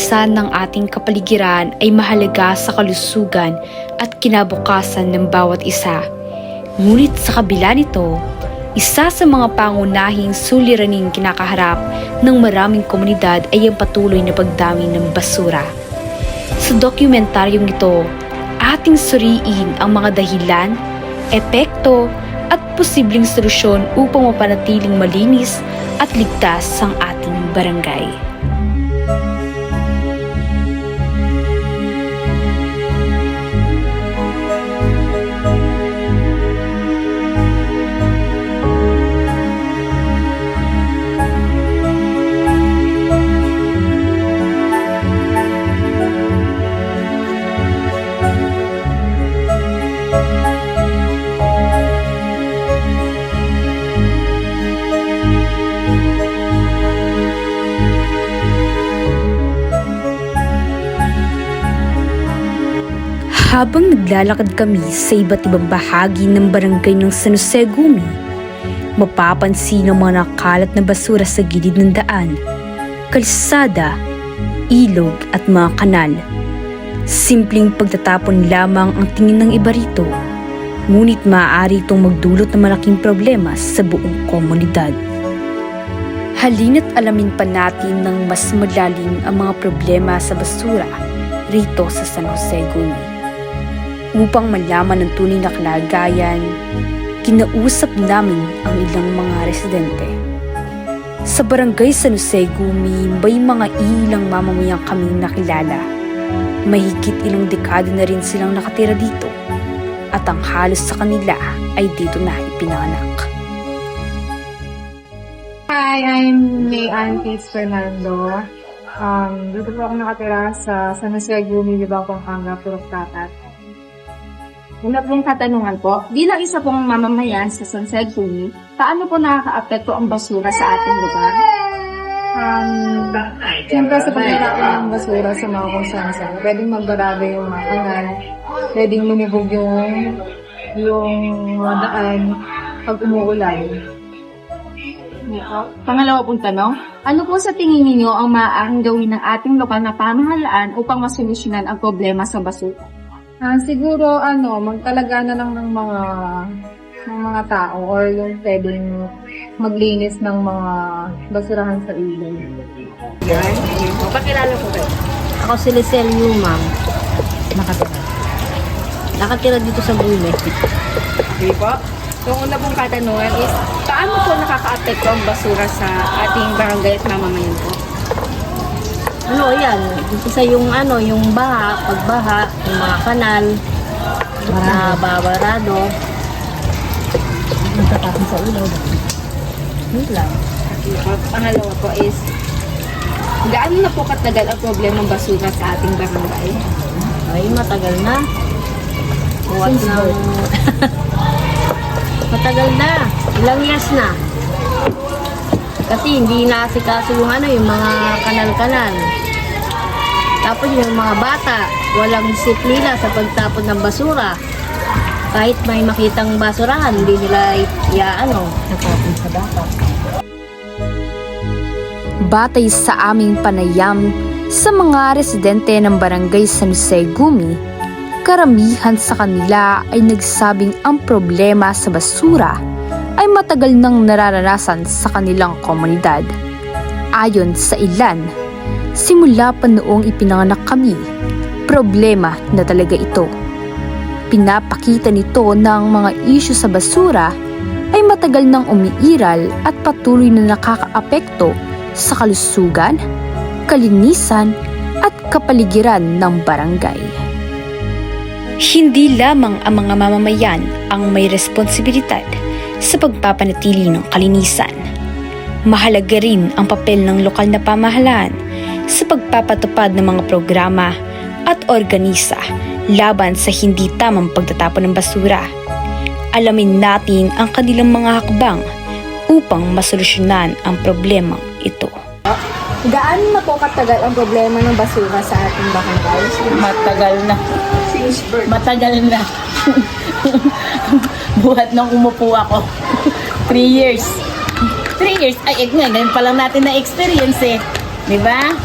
kalinisan ng ating kapaligiran ay mahalaga sa kalusugan at kinabukasan ng bawat isa. Ngunit sa kabila nito, isa sa mga pangunahing suliraning kinakaharap ng maraming komunidad ay ang patuloy na pagdami ng basura. Sa dokumentaryong ito, ating suriin ang mga dahilan, epekto at posibleng solusyon upang mapanatiling malinis at ligtas ang ating barangay. Habang naglalakad kami sa iba't ibang bahagi ng barangay ng San Jose Gumi, mapapansin ang mga nakalat na basura sa gilid ng daan, kalsada, ilog at mga kanal. Simpleng pagtatapon lamang ang tingin ng iba rito, ngunit maaari itong magdulot ng malaking problema sa buong komunidad. Halina't alamin pa natin ng mas malalim ang mga problema sa basura rito sa San Jose Gumi. Upang malaman ang tunay na kalagayan, kinausap namin ang ilang mga residente. Sa barangay San Jose Gumi, may mga ilang mamamayang kaming nakilala. Mahigit ilang dekada na rin silang nakatira dito at ang halos sa kanila ay dito na ipinanganak. Hi, I'm Mayan Case Fernando. Dito po ako nakatira sa San Jose Gumi, Libang, Pampanga, Purok Tatat. Una pong katanungan po, bilang isa pong mamamayan sa San Jose Gumi, paano po nakaka-apekto ang basura sa ating lugar? Siyempre sa pagkakataon ng basura sa mga kung saan-saan, pwedeng magbarado yung mga kanal, pwedeng lumibog yung mga daan pag umuulan. Pangalawa pong tanong, ano po sa tingin ninyo ang maaaring gawin ng ating lokal na pamahalaan upang masolusyonan ang problema sa basura? Siguro magtalaga na lang ng mga tao or yung pwedeng maglinis ng mga basurahan sa ilog. Yan. Pakilala po kayo. Ako si Lisel Yumang. Nakatira dito sa Gumi. Okay po. So, una pong katanungan is, paano po nakaka-apekto ang basura sa ating barangay at mamamayan po? Yan. Dito sa yung baha, pagbaha, yung mga kanal, na babarado. Magtatapon sa ilaw. Yun lang. Okay po. Pangalawa po is, gaano na po katagal ang problema ng basura sa ating barangay? Ay, matagal na. Buwan na. Matagal na. Ilang years na. Kasi hindi naasikaso yung mga kanal-kanal. Tapos yung mga bata, walang disiplina sa pagtapon ng basura. Kahit may makitang basurahan, hindi nila natapon sa dapat. Batay sa aming panayam sa mga residente ng barangay San Jose Gumi, karamihan sa kanila ay nagsabing ang problema sa basura ay matagal nang nararanasan sa kanilang komunidad. Ayon sa ilan, simula pa noong ipinanganak kami, problema na talaga ito. Pinapakita nito ng mga isyu sa basura ay matagal nang umiiral at patuloy na nakakaapekto sa kalusugan, kalinisan at kapaligiran ng barangay. Hindi lamang ang mga mamamayan ang may responsibilidad sa pagpapanatili ng kalinisan. Mahalaga rin ang papel ng lokal na pamahalaan sa pagpapatupad ng mga programa at organisa laban sa hindi tamang pagtatapon ng basura. Alamin natin ang kanilang mga hakbang upang masolusyonan ang problemang ito. Gaano na po katagal ang problema ng basura sa ating barangay? Matagal na. Matagal na. Buhat nang umupo ako. 3 years. 3 years? Ay, ngayon pa lang natin na-experience eh. Di ba?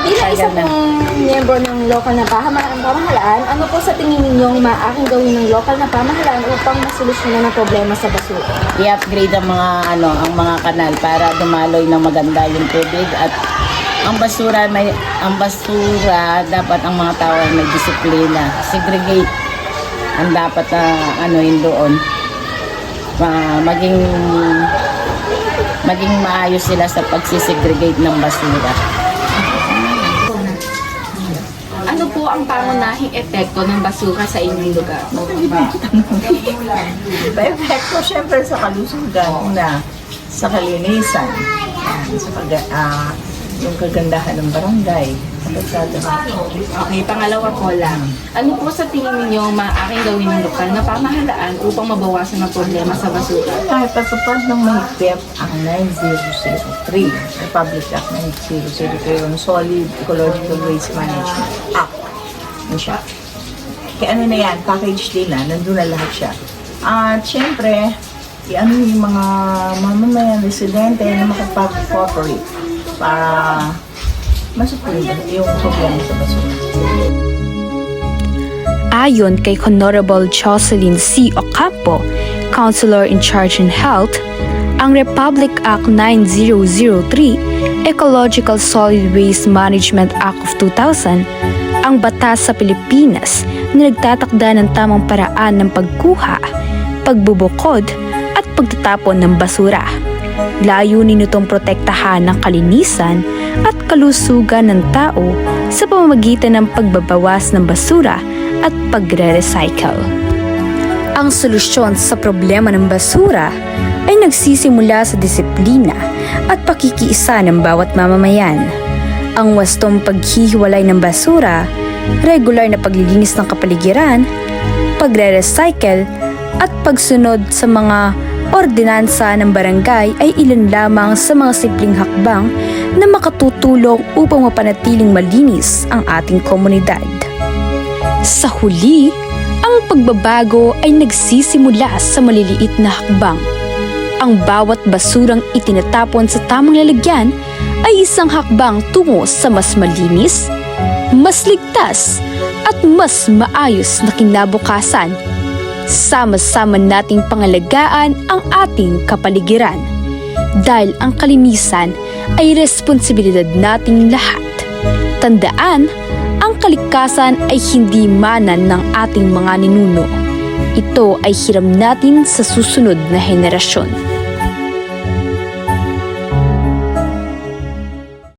Bilang isa pong miyembro ng lokal na pamahalaan, ano po sa tingin ninyong maaaring gawin ng lokal na pamahalaan upang masolusyonan ang problema sa basura? I-upgrade ang mga kanal para dumaloy ng maganda yung tubig at ang basura dapat ang mga tao ay may disiplina. Segregate ang dapat na yun doon. Maging maayos sila sa pagsisegregate ng basura. Ano po ang pangunahing epekto ng basura sa inyong lugar? Epekto syempre sa kalusugan na sa kalinisan, yung kagandahan ng barangay. Okay, pangalawa po lang. Ano po sa tingin ninyo maaaring gawin ng lokal na pamahalaan upang mabawasan ang problema sa basura? Kahit patupad ng mahigpit ang 9003, Republic Act 9003, yung Solid Ecological Waste Management Act. Ano siya? Kaya ano na yan, package din nandun na lahat siya. At syempre, yung mga mamamayan, residente na makapag-cooperate para masupunod yung problema sa basura. Ayon kay Honorable Jocelyn C. Ocampo, Counselor in Charge in Health, ang Republic Act 9003, Ecological Solid Waste Management Act of 2000, ang batas sa Pilipinas na nagtatakda ng tamang paraan ng pagkuha, pagbubukod at pagtatapon ng basura. Layunin nitong protektahan ng kalinisan at kalusugan ng tao sa pamamagitan ng pagbabawas ng basura at pagre-recycle. Ang solusyon sa problema ng basura ay nagsisimula sa disiplina at pakikiisa ng bawat mamamayan. Ang wastong paghihiwalay ng basura, regular na paglilinis ng kapaligiran, pagre-recycle at pagsunod sa mga ordinansa ng barangay ay ilan lamang sa mga simpleng hakbang na makatutulong upang mapanatiling malinis ang ating komunidad. Sa huli, ang pagbabago ay nagsisimula sa maliliit na hakbang. Ang bawat basurang itinatapon sa tamang lalagyan ay isang hakbang tungo sa mas malinis, mas ligtas, at mas maayos na kinabukasan. Sama-sama nating pangalagaan ang ating kapaligiran dahil ang kalinisan ay responsibilidad nating lahat. Tandaan, ang kalikasan ay hindi manan ng ating mga ninuno. Ito ay hiram natin sa susunod na henerasyon.